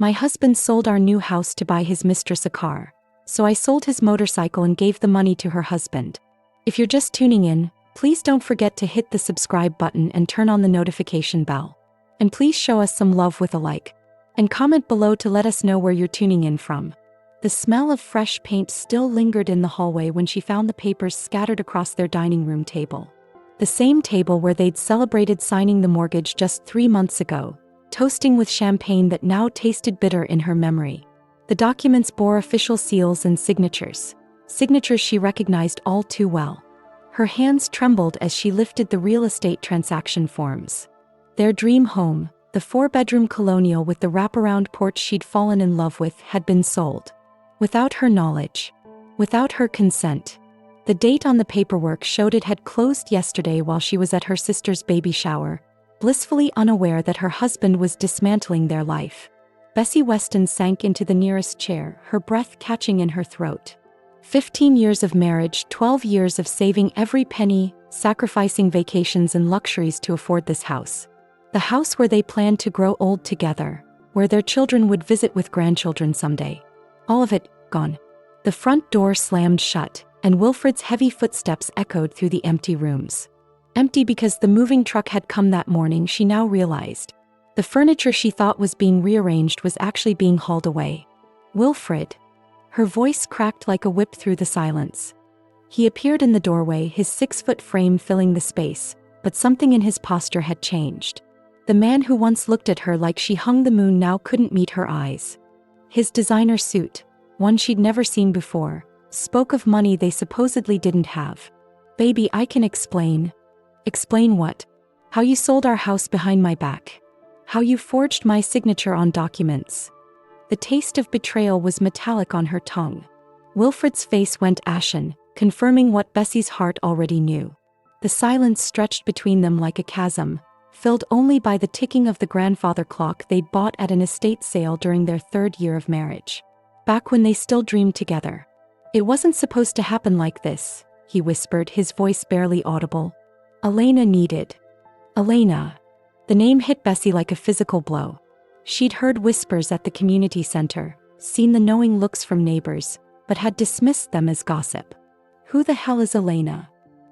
My husband sold our new house to buy his mistress a car. So I sold his motorcycle and gave the money to her husband. If you're just tuning in, please don't forget to hit the subscribe button and turn on the notification bell. And please show us some love with a like. And comment below to let us know where you're tuning in from. The smell of fresh paint still lingered in the hallway when she found the papers scattered across their dining room table. The same table where they'd celebrated signing the mortgage just 3 months ago, toasting with champagne that now tasted bitter in her memory. The documents bore official seals and signatures she recognized all too well. Her hands trembled as she lifted the real estate transaction forms. Their dream home, the 4-bedroom colonial with the wraparound porch she'd fallen in love with, had been sold. Without her knowledge. Without her consent. The date on the paperwork showed it had closed yesterday while she was at her sister's baby shower, blissfully unaware that her husband was dismantling their life. Bessie Weston sank into the nearest chair, her breath catching in her throat. 15 years of marriage, 12 years of saving every penny, sacrificing vacations and luxuries to afford this house. The house where they planned to grow old together, where their children would visit with grandchildren someday. All of it, gone. The front door slammed shut, and Wilfred's heavy footsteps echoed through the empty rooms. Empty because the moving truck had come that morning, she now realized. The furniture she thought was being rearranged was actually being hauled away. Wilfred. Her voice cracked like a whip through the silence. He appeared in the doorway, his 6-foot frame filling the space, but something in his posture had changed. The man who once looked at her like she hung the moon now couldn't meet her eyes. His designer suit, one she'd never seen before, spoke of money they supposedly didn't have. Baby, I can explain. Explain what? How you sold our house behind my back. How you forged my signature on documents. The taste of betrayal was metallic on her tongue. Wilfred's face went ashen, confirming what Bessie's heart already knew. The silence stretched between them like a chasm, filled only by the ticking of the grandfather clock they'd bought at an estate sale during their 3rd year of marriage. Back when they still dreamed together. It wasn't supposed to happen like this, he whispered, his voice barely audible. Elena needed. Elena. The name hit Bessie like a physical blow. She'd heard whispers at the community center, seen the knowing looks from neighbors, but had dismissed them as gossip. Who the hell is Elena?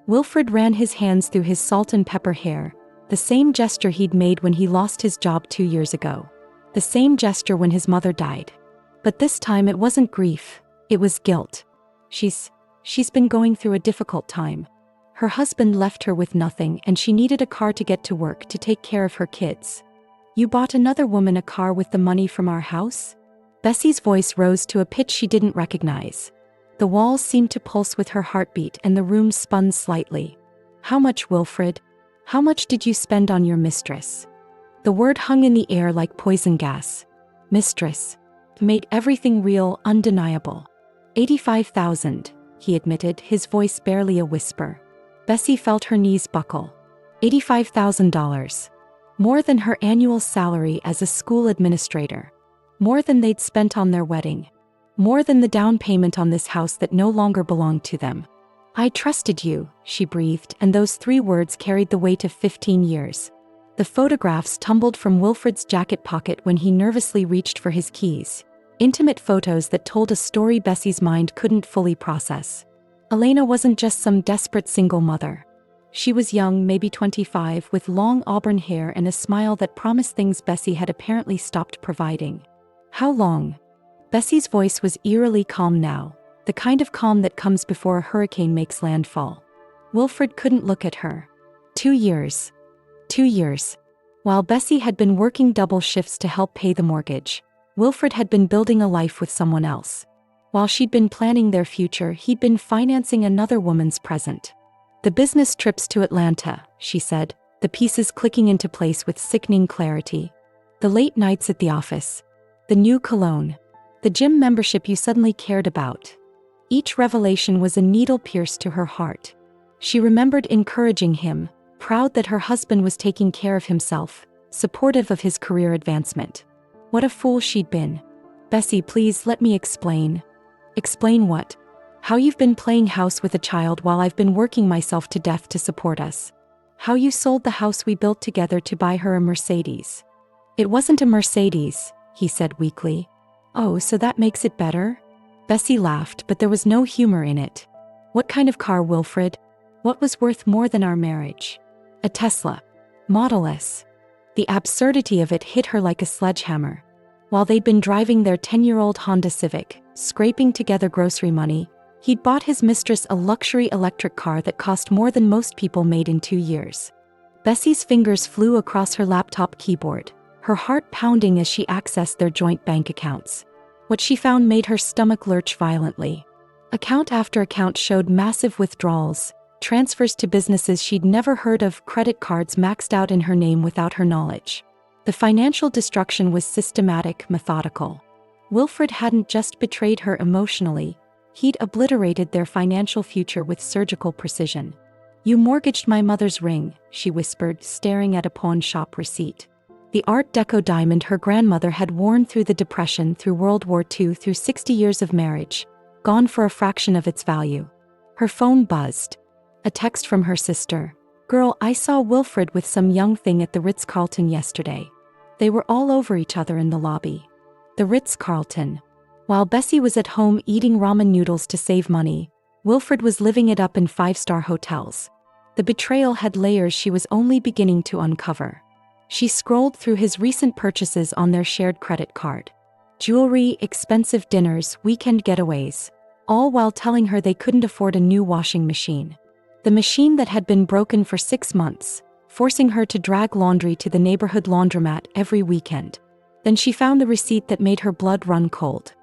Wilfred ran his hands through his salt and pepper hair, the same gesture he'd made when he lost his job 2 years ago. The same gesture when his mother died. But this time it wasn't grief, it was guilt. She's been going through a difficult time. Her husband left her with nothing and she needed a car to get to work to take care of her kids. You bought another woman a car with the money from our house? Bessie's voice rose to a pitch she didn't recognize. The walls seemed to pulse with her heartbeat and the room spun slightly. How much, Wilfred? How much did you spend on your mistress? The word hung in the air like poison gas. Mistress. Made everything real, undeniable. 85,000, he admitted, his voice barely a whisper. Bessie felt her knees buckle. $85,000. More than her annual salary as a school administrator. More than they'd spent on their wedding. More than the down payment on this house that no longer belonged to them. I trusted you, she breathed, and those 3 words carried the weight of 15 years. The photographs tumbled from Wilfred's jacket pocket when he nervously reached for his keys. Intimate photos that told a story Bessie's mind couldn't fully process. Elena wasn't just some desperate single mother. She was young, maybe 25, with long auburn hair and a smile that promised things Bessie had apparently stopped providing. How long? Bessie's voice was eerily calm now, the kind of calm that comes before a hurricane makes landfall. Wilfred couldn't look at her. 2 years. 2 years. While Bessie had been working double shifts to help pay the mortgage, Wilfred had been building a life with someone else. While she'd been planning their future, he'd been financing another woman's present. The business trips to Atlanta, she said, the pieces clicking into place with sickening clarity. The late nights at the office. The new cologne. The gym membership you suddenly cared about. Each revelation was a needle pierced to her heart. She remembered encouraging him, proud that her husband was taking care of himself, supportive of his career advancement. What a fool she'd been. Bessie, please let me explain. Explain what? How you've been playing house with a child while I've been working myself to death to support us. How you sold the house we built together to buy her a Mercedes. It wasn't a Mercedes, he said weakly. Oh, so that makes it better? Bessie laughed, but there was no humor in it. What kind of car, Wilfred? What was worth more than our marriage? A Tesla. Model S. The absurdity of it hit her like a sledgehammer. While they'd been driving their 10-year-old Honda Civic, scraping together grocery money, he'd bought his mistress a luxury electric car that cost more than most people made in 2 years. Bessie's fingers flew across her laptop keyboard, her heart pounding as she accessed their joint bank accounts. What she found made her stomach lurch violently. Account after account showed massive withdrawals, transfers to businesses she'd never heard of, credit cards maxed out in her name without her knowledge. The financial destruction was systematic, methodical. Wilfred hadn't just betrayed her emotionally, he'd obliterated their financial future with surgical precision. You mortgaged my mother's ring, she whispered, staring at a pawn shop receipt. The Art Deco diamond her grandmother had worn through the Depression, through World War II, through 60 years of marriage, gone for a fraction of its value. Her phone buzzed. A text from her sister. Girl, I saw Wilfred with some young thing at the Ritz-Carlton yesterday. They were all over each other in the lobby. The Ritz-Carlton. While Bessie was at home eating ramen noodles to save money, Wilfred was living it up in 5-star hotels. The betrayal had layers she was only beginning to uncover. She scrolled through his recent purchases on their shared credit card. Jewelry, expensive dinners, weekend getaways, all while telling her they couldn't afford a new washing machine. The machine that had been broken for 6 months, forcing her to drag laundry to the neighborhood laundromat every weekend. Then she found the receipt that made her blood run cold.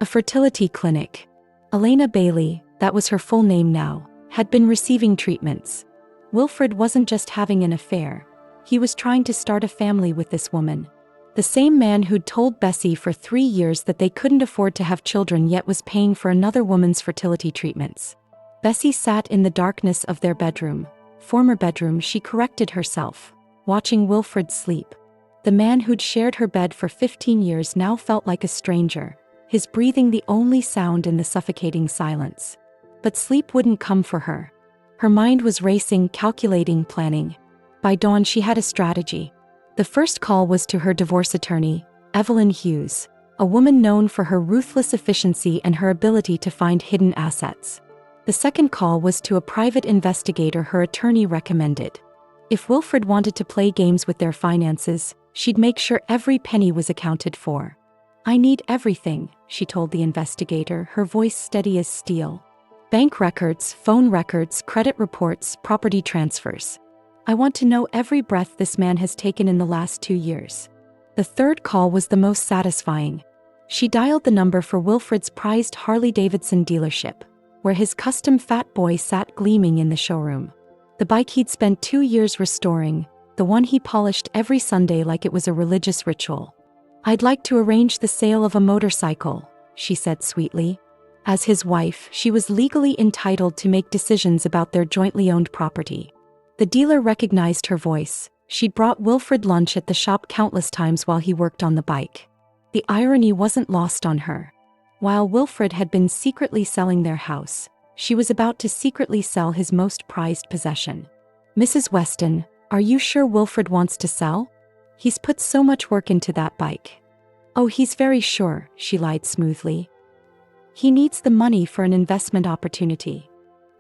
A fertility clinic. Elena Bailey, that was her full name now, had been receiving treatments. Wilfred wasn't just having an affair. He was trying to start a family with this woman. The same man who'd told Bessie for 3 years that they couldn't afford to have children yet was paying for another woman's fertility treatments. Bessie sat in the darkness of their bedroom, former bedroom, she corrected herself, watching Wilfred sleep. The man who'd shared her bed for 15 years now felt like a stranger, his breathing the only sound in the suffocating silence. But sleep wouldn't come for her. Her mind was racing, calculating, planning. By dawn she had a strategy. The first call was to her divorce attorney, Evelyn Hughes, a woman known for her ruthless efficiency and her ability to find hidden assets. The second call was to a private investigator her attorney recommended. If Wilfred wanted to play games with their finances, she'd make sure every penny was accounted for. I need everything, she told the investigator, her voice steady as steel. Bank records, phone records, credit reports, property transfers. I want to know every breath this man has taken in the last 2 years. The third call was the most satisfying. She dialed the number for Wilfred's prized Harley-Davidson dealership, where his custom Fat Boy sat gleaming in the showroom. The bike he'd spent 2 years restoring, the one he polished every Sunday like it was a religious ritual. I'd like to arrange the sale of a motorcycle, she said sweetly. As his wife, she was legally entitled to make decisions about their jointly owned property. The dealer recognized her voice. She'd brought Wilfred lunch at the shop countless times while he worked on the bike. The irony wasn't lost on her. While Wilfred had been secretly selling their house, she was about to secretly sell his most prized possession. Mrs. Weston, are you sure Wilfred wants to sell? He's put so much work into that bike. Oh, he's very sure, she lied smoothly. He needs the money for an investment opportunity.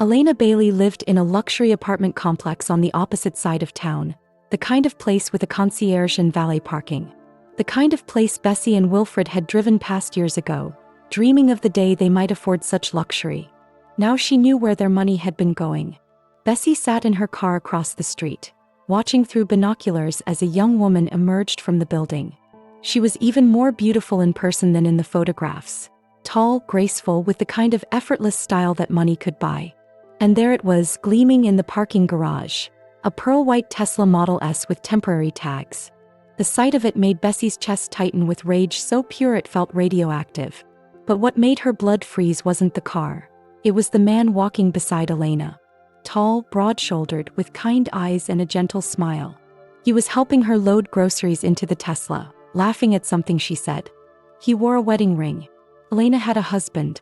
Elena Bailey lived in a luxury apartment complex on the opposite side of town, the kind of place with a concierge and valet parking. The kind of place Bessie and Wilfred had driven past years ago, dreaming of the day they might afford such luxury. Now she knew where their money had been going. Bessie sat in her car across the street, watching through binoculars as a young woman emerged from the building. She was even more beautiful in person than in the photographs. Tall, graceful, with the kind of effortless style that money could buy. And there it was, gleaming in the parking garage, a pearl-white Tesla Model S with temporary tags. The sight of it made Bessie's chest tighten with rage so pure it felt radioactive. But what made her blood freeze wasn't the car. It was the man walking beside Elena. Tall, broad-shouldered, with kind eyes and a gentle smile. He was helping her load groceries into the Tesla, laughing at something she said. He wore a wedding ring. Elena had a husband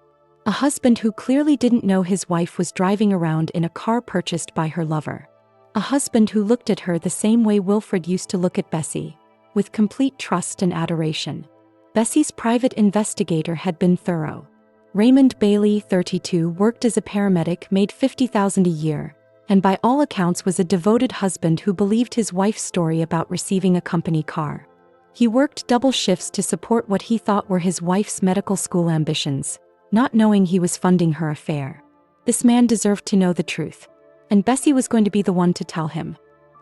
who clearly didn't know his wife was driving around in a car purchased by her lover. A husband who looked at her the same way Wilfred used to look at Bessie, with complete trust and adoration. Bessie's private investigator had been thorough. Raymond Bailey, 32, worked as a paramedic, made $50,000 a year, and by all accounts was a devoted husband who believed his wife's story about receiving a company car. He worked double shifts to support what he thought were his wife's medical school ambitions, not knowing he was funding her affair. This man deserved to know the truth, and Bessie was going to be the one to tell him.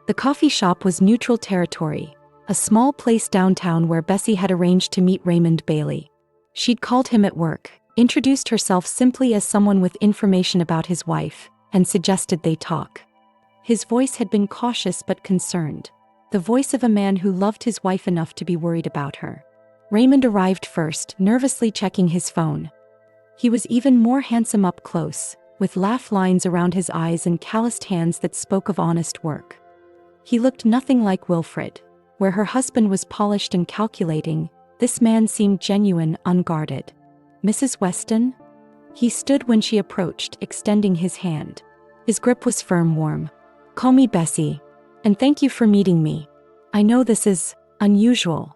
The coffee shop was neutral territory, a small place downtown where Bessie had arranged to meet Raymond Bailey. She'd called him at work, introduced herself simply as someone with information about his wife, and suggested they talk. His voice had been cautious but concerned, the voice of a man who loved his wife enough to be worried about her. Raymond arrived first, nervously checking his phone. He was even more handsome up close, with laugh lines around his eyes and calloused hands that spoke of honest work. He looked nothing like Wilfred. Where her husband was polished and calculating, this man seemed genuine, unguarded. "Mrs. Weston?" He stood when she approached, extending his hand. His grip was firm, warm. "Call me Bessie. And thank you for meeting me. I know this is unusual."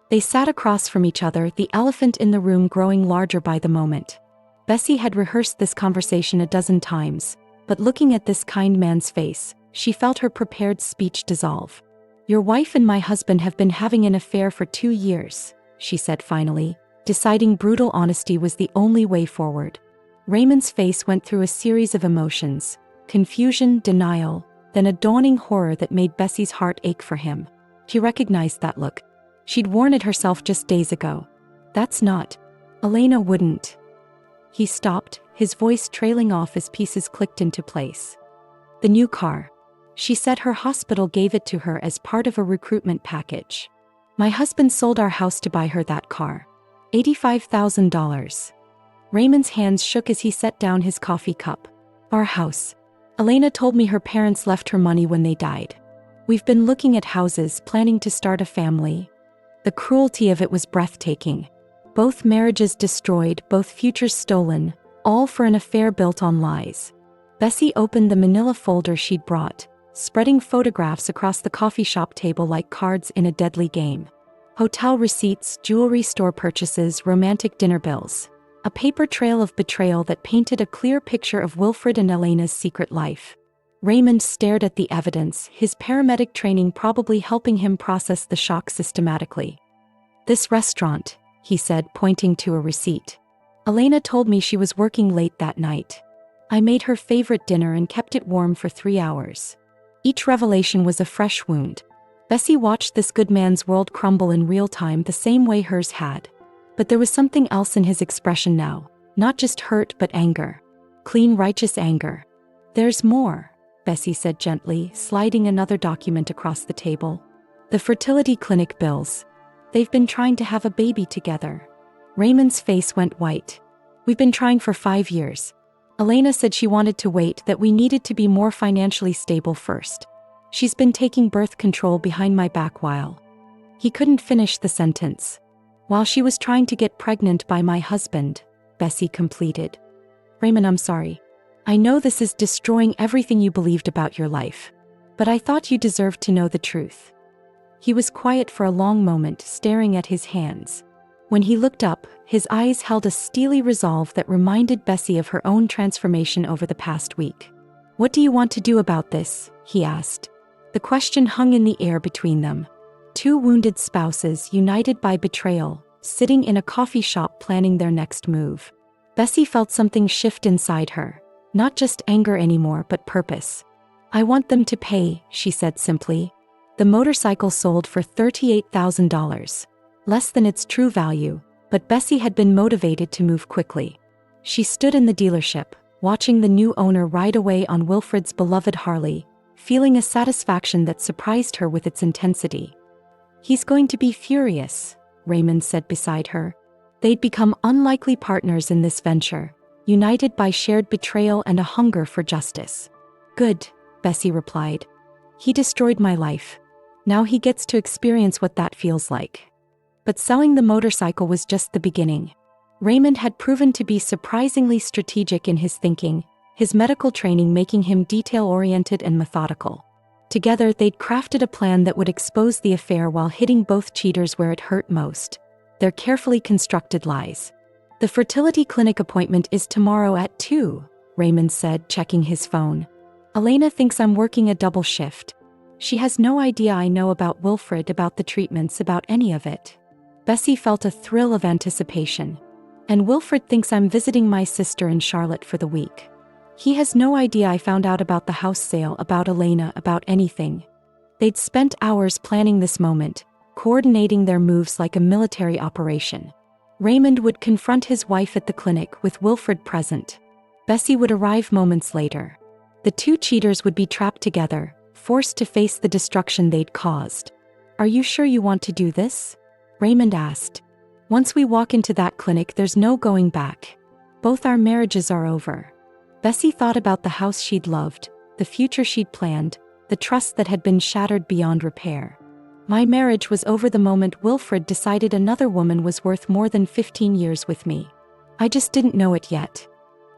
They sat across from each other, the elephant in the room growing larger by the moment. Bessie had rehearsed this conversation a dozen times, but looking at this kind man's face, she felt her prepared speech dissolve. "Your wife and my husband have been having an affair for 2 years, she said finally, deciding brutal honesty was the only way forward. Raymond's face went through a series of emotions, confusion, denial, then a dawning horror that made Bessie's heart ache for him. He recognized that look. She'd worn it herself just days ago. "That's not. Elena wouldn't." He stopped, his voice trailing off as pieces clicked into place. "The new car. She said her hospital gave it to her as part of a recruitment package. My husband sold our house to buy her that car. $85,000. Raymond's hands shook as he set down his coffee cup. "Our house. Elena told me her parents left her money when they died. We've been looking at houses, planning to start a family." The cruelty of it was breathtaking. Both marriages destroyed, both futures stolen, all for an affair built on lies. Bessie opened the manila folder she'd brought, spreading photographs across the coffee shop table like cards in a deadly game. Hotel receipts, jewelry store purchases, romantic dinner bills. A paper trail of betrayal that painted a clear picture of Wilfred and Elena's secret life. Raymond stared at the evidence, his paramedic training probably helping him process the shock systematically. "This restaurant," he said, pointing to a receipt. "Elena told me she was working late that night. I made her favorite dinner and kept it warm for 3 hours." Each revelation was a fresh wound. Bessie watched this good man's world crumble in real time the same way hers had. But there was something else in his expression now, not just hurt but anger. Clean, righteous anger. "There's more," Bessie said gently, sliding another document across the table. "The fertility clinic bills. They've been trying to have a baby together." Raymond's face went white. "We've been trying for 5 years. Elena said she wanted to wait, that we needed to be more financially stable first. She's been taking birth control behind my back while." He couldn't finish the sentence. "While she was trying to get pregnant by my husband," Bessie completed. "Raymond, I'm sorry. I know this is destroying everything you believed about your life. But I thought you deserved to know the truth." He was quiet for a long moment, staring at his hands. When he looked up, his eyes held a steely resolve that reminded Bessie of her own transformation over the past week. "What do you want to do about this?" he asked. The question hung in the air between them. Two wounded spouses, united by betrayal, sitting in a coffee shop planning their next move. Bessie felt something shift inside her. Not just anger anymore, but purpose. "I want them to pay," she said simply. The motorcycle sold for $38,000. Less than its true value, but Bessie had been motivated to move quickly. She stood in the dealership, watching the new owner ride away on Wilfred's beloved Harley, feeling a satisfaction that surprised her with its intensity. "He's going to be furious," Raymond said beside her. They'd become unlikely partners in this venture, united by shared betrayal and a hunger for justice. "Good," Bessie replied. "He destroyed my life. Now he gets to experience what that feels like." But selling the motorcycle was just the beginning. Raymond had proven to be surprisingly strategic in his thinking, his medical training making him detail-oriented and methodical. Together, they'd crafted a plan that would expose the affair while hitting both cheaters where it hurt most. They're carefully constructed lies. The fertility clinic appointment is tomorrow at 2, Raymond said, checking his phone. Elena thinks I'm working a double shift. She has no idea I know about Wilfred, about the treatments, about any of it. Bessie felt a thrill of anticipation. And Wilfred thinks I'm visiting my sister in Charlotte for the week. He has no idea I found out about the house sale, about Elena, about anything. They'd spent hours planning this moment, coordinating their moves like a military operation. Raymond would confront his wife at the clinic with Wilfred present. Bessie would arrive moments later. The two cheaters would be trapped together, forced to face the destruction they'd caused. Are you sure you want to do this? Raymond asked. Once we walk into that clinic, there's no going back. Both our marriages are over. Bessie thought about the house she'd loved, the future she'd planned, the trust that had been shattered beyond repair. My marriage was over the moment Wilfred decided another woman was worth more than 15 years with me. I just didn't know it yet.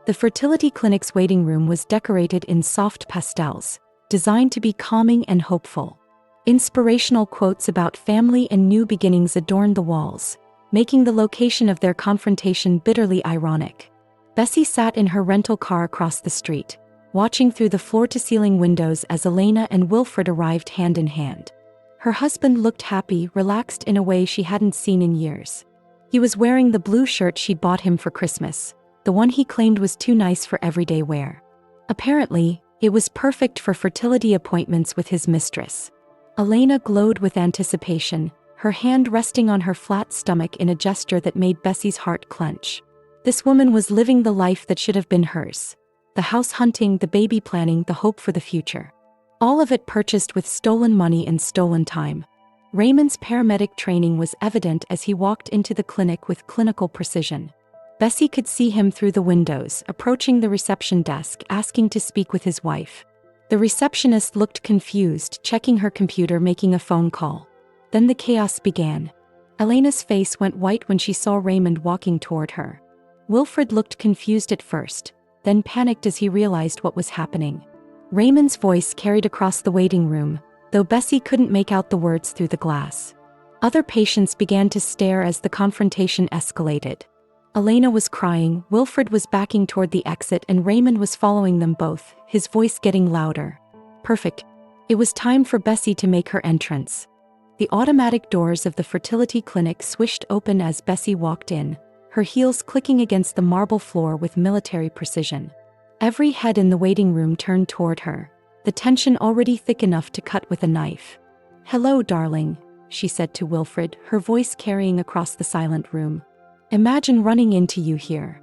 The fertility clinic's waiting room was decorated in soft pastels, designed to be calming and hopeful. Inspirational quotes about family and new beginnings adorned the walls, making the location of their confrontation bitterly ironic. Bessie sat in her rental car across the street, watching through the floor-to-ceiling windows as Elena and Wilfred arrived hand in hand. Her husband looked happy, relaxed in a way she hadn't seen in years. He was wearing the blue shirt she'd bought him for Christmas, the one he claimed was too nice for everyday wear. Apparently, it was perfect for fertility appointments with his mistress. Elena glowed with anticipation, her hand resting on her flat stomach in a gesture that made Bessie's heart clench. This woman was living the life that should have been hers. The house hunting, the baby planning, the hope for the future. All of it purchased with stolen money and stolen time. Raymond's paramedic training was evident as he walked into the clinic with clinical precision. Bessie could see him through the windows, approaching the reception desk, asking to speak with his wife. The receptionist looked confused, checking her computer, making a phone call. Then the chaos began. Elena's face went white when she saw Raymond walking toward her. Wilfred looked confused at first, then panicked as he realized what was happening. Raymond's voice carried across the waiting room, though Bessie couldn't make out the words through the glass. Other patients began to stare as the confrontation escalated. Elena was crying, Wilfred was backing toward the exit, and Raymond was following them both, his voice getting louder. Perfect. It was time for Bessie to make her entrance. The automatic doors of the fertility clinic swished open as Bessie walked in, her heels clicking against the marble floor with military precision. Every head in the waiting room turned toward her, the tension already thick enough to cut with a knife. "Hello, darling," she said to Wilfred, her voice carrying across the silent room. "Imagine running into you here."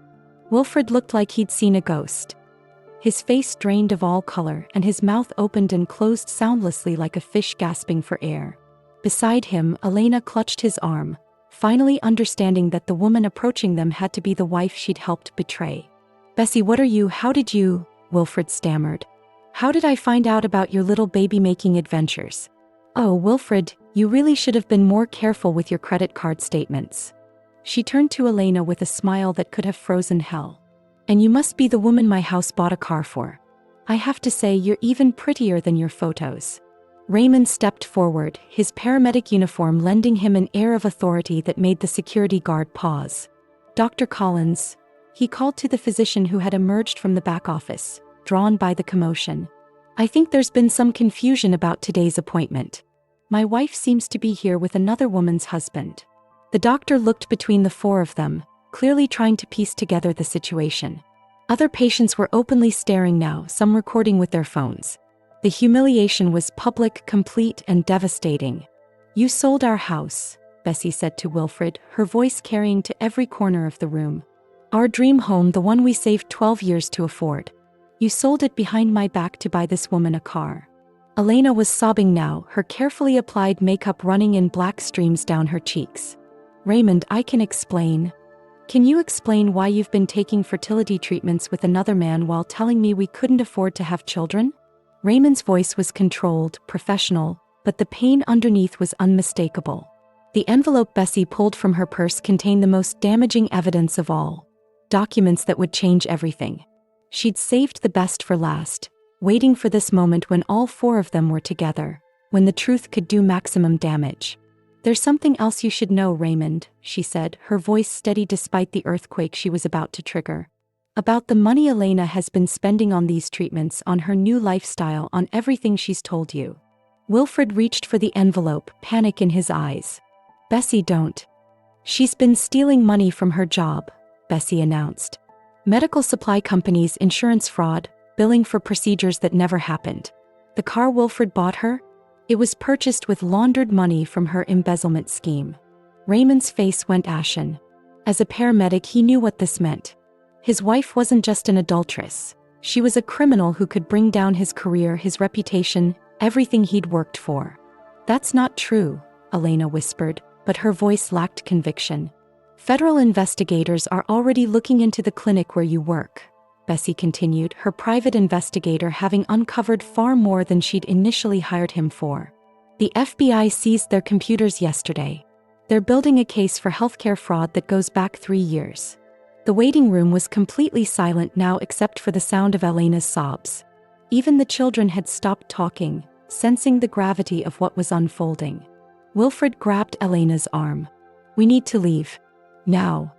Wilfred looked like he'd seen a ghost. His face drained of all color, and his mouth opened and closed soundlessly like a fish gasping for air. Beside him, Elena clutched his arm, finally understanding that the woman approaching them had to be the wife she'd helped betray. "Bessie, how did you?" Wilfred stammered. "How did I find out about your little baby-making adventures?" "Oh, Wilfred, you really should have been more careful with your credit card statements." She turned to Elena with a smile that could have frozen hell. "And you must be the woman my house bought a car for. I have to say, you're even prettier than your photos." Raymond stepped forward, his paramedic uniform lending him an air of authority that made the security guard pause. "Dr. Collins," he called to the physician who had emerged from the back office, drawn by the commotion. "I think there's been some confusion about today's appointment. My wife seems to be here with another woman's husband." The doctor looked between the four of them, clearly trying to piece together the situation. Other patients were openly staring now, some recording with their phones. The humiliation was public, complete, and devastating. "You sold our house," Bessie said to Wilfred, her voice carrying to every corner of the room. "Our dream home, the one we saved 12 years to afford. You sold it behind my back to buy this woman a car." Elena was sobbing now, her carefully applied makeup running in black streams down her cheeks. "Raymond, I can explain." "Can you explain why you've been taking fertility treatments with another man while telling me we couldn't afford to have children?" Raymond's voice was controlled, professional, but the pain underneath was unmistakable. The envelope Bessie pulled from her purse contained the most damaging evidence of all. Documents that would change everything. She'd saved the best for last, waiting for this moment when all four of them were together, when the truth could do maximum damage. There's something else you should know, Raymond, she said, her voice steady despite the earthquake she was about to trigger. About the money Elena has been spending on these treatments, on her new lifestyle, on everything she's told you. Wilfred reached for the envelope, panic in his eyes. Bessie, don't. She's been stealing money from her job, Bessie announced. Medical supply companies, insurance fraud, billing for procedures that never happened. The car Wilfred bought her? It was purchased with laundered money from her embezzlement scheme. Raymond's face went ashen. As a paramedic, he knew what this meant. His wife wasn't just an adulteress. She was a criminal who could bring down his career, his reputation, everything he'd worked for. That's not true, Elena whispered, but her voice lacked conviction. Federal investigators are already looking into the clinic where you work, Bessie continued, her private investigator having uncovered far more than she'd initially hired him for. The FBI seized their computers yesterday. They're building a case for healthcare fraud that goes back 3 years. The waiting room was completely silent now except for the sound of Elena's sobs. Even the children had stopped talking, sensing the gravity of what was unfolding. Wilfred grabbed Elena's arm. We need to leave. Now.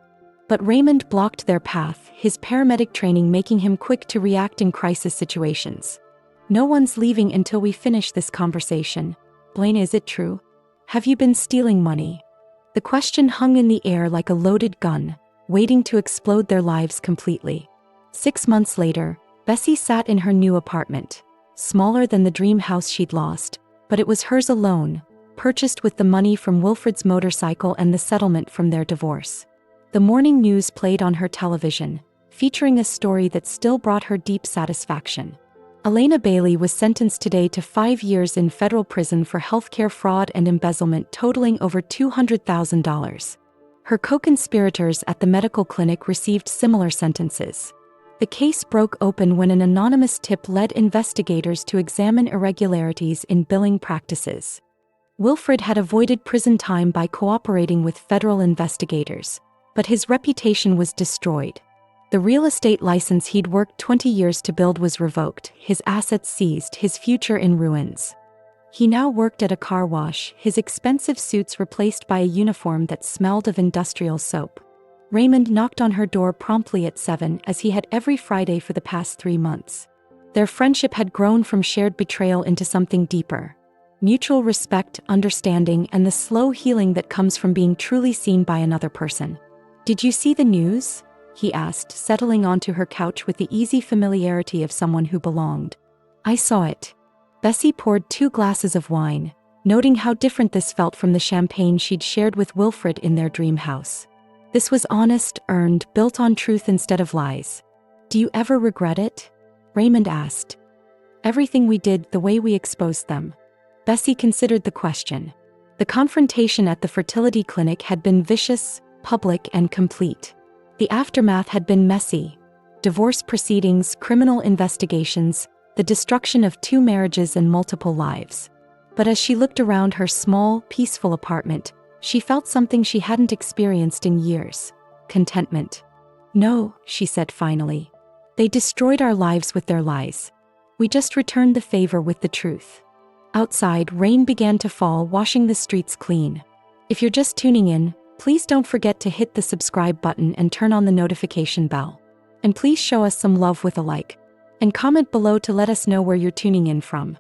But Raymond blocked their path, his paramedic training making him quick to react in crisis situations. No one's leaving until we finish this conversation. Blaine, is it true? Have you been stealing money? The question hung in the air like a loaded gun, waiting to explode their lives completely. 6 months later, Bessie sat in her new apartment. Smaller than the dream house she'd lost, but it was hers alone, purchased with the money from Wilfred's motorcycle and the settlement from their divorce. The morning news played on her television, featuring a story that still brought her deep satisfaction. Elena Bailey was sentenced today to 5 years in federal prison for healthcare fraud and embezzlement totaling over $200,000. Her co-conspirators at the medical clinic received similar sentences. The case broke open when an anonymous tip led investigators to examine irregularities in billing practices. Wilfred had avoided prison time by cooperating with federal investigators, but his reputation was destroyed. The real estate license he'd worked 20 years to build was revoked, his assets seized, his future in ruins. He now worked at a car wash, his expensive suits replaced by a uniform that smelled of industrial soap. Raymond knocked on her door promptly at 7, as he had every Friday for the past 3 months. Their friendship had grown from shared betrayal into something deeper. Mutual respect, understanding, and the slow healing that comes from being truly seen by another person. Did you see the news? He asked, settling onto her couch with the easy familiarity of someone who belonged. I saw it. Bessie poured 2 glasses of wine, noting how different this felt from the champagne she'd shared with Wilfred in their dream house. This was honest, earned, built on truth instead of lies. Do you ever regret it? Raymond asked. Everything we did, the way we exposed them. Bessie considered the question. The confrontation at the fertility clinic had been vicious, public, and complete. The aftermath had been messy. Divorce proceedings, criminal investigations, the destruction of 2 marriages and multiple lives. But as she looked around her small, peaceful apartment, she felt something she hadn't experienced in years: contentment. No, she said finally. They destroyed our lives with their lies. We just returned the favor with the truth. Outside, rain began to fall, washing the streets clean. If you're just tuning in, please don't forget to hit the subscribe button and turn on the notification bell. And please show us some love with a like. And comment below to let us know where you're tuning in from.